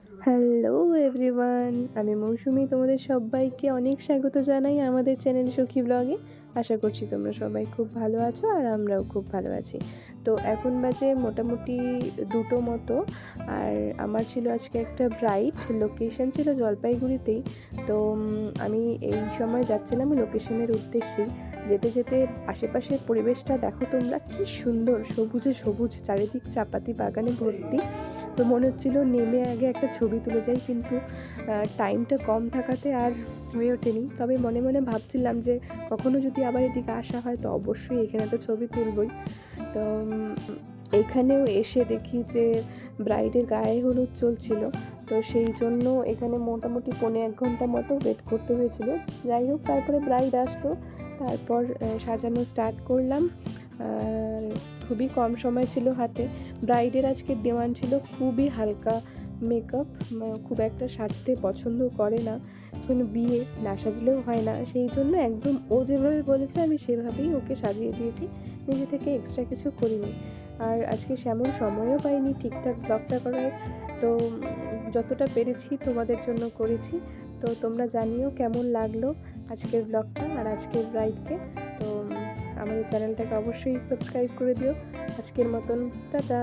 Hello everyone, আমি মৌসুমি। তোমাদের সবাইকে অনেক স্বাগত জানাই আমাদের চ্যানেল সখী ব্লগে। আশা করছি তোমরা সবাই খুব ভালো আছো আর আমরাও খুব ভালো আছি। তো এখন বাজে মোটামুটি 2টো মতো, আর আমার ছিল আজকে একটা ব্রাইড। লোকেশন ছিল জলপাইগুড়িতেই। তো আমি এই সময় যাচ্ছিলাম লোকেশনের উদ্দেশ্যেই। যেতে যেতে আশেপাশের পরিবেশটা দেখো তোমরা, কি সুন্দর, সবুজে সবুজ, চারিদিক চাপাতি বাগানে ভর্তি। তো মনে হচ্ছিলো নেমে আগে একটা ছবি তুলে যাই, কিন্তু টাইমটা কম থাকাতে আর হয়ে ওঠেনি। তবে মনে মনে ভাবছিলাম যে কখনো যদি আবার এদিকে আসা হয় তো অবশ্যই এখানে তো ছবি তুলবই। তো এখানেও এসে দেখি যে ব্রাইডের গায়ে হলুদ চলছিল। তো সেই জন্য এখানে মোটামুটি 1.5 ঘন্টা মতো ওয়েট করতে হয়েছিল। যাই হোক, তারপরে ব্রাইড আসলো, তারপর সাজানো স্টার্ট করলাম। আর খুবই কম সময় ছিল হাতে। ব্রাইডের আজকে দেওয়ান ছিল খুবই হালকা মেকআপ, খুব একটা সাজতে পছন্দ করে না। এখন বিয়ে, না সাজলেও হয় না, সেই জন্য একদম ও যেভাবে বলেছে আমি সেভাবেই ওকে সাজিয়ে দিয়েছি, নিজে থেকে এক্সট্রা কিছু করিনি। আর আজকে সেমন সময়ও পাইনি ঠিকঠাক ব্লগটা করার। তো যতটা পেরেছি তোমাদের জন্য করেছি। তো তোমরা জানিও কেমন লাগলো আজকের ব্লগটা আর আজকের ব্রাইডকে। তো আমাদের চ্যানেলটাকে অবশ্যই সাবস্ক্রাইব করে দিও। আজকের মতন টাটা।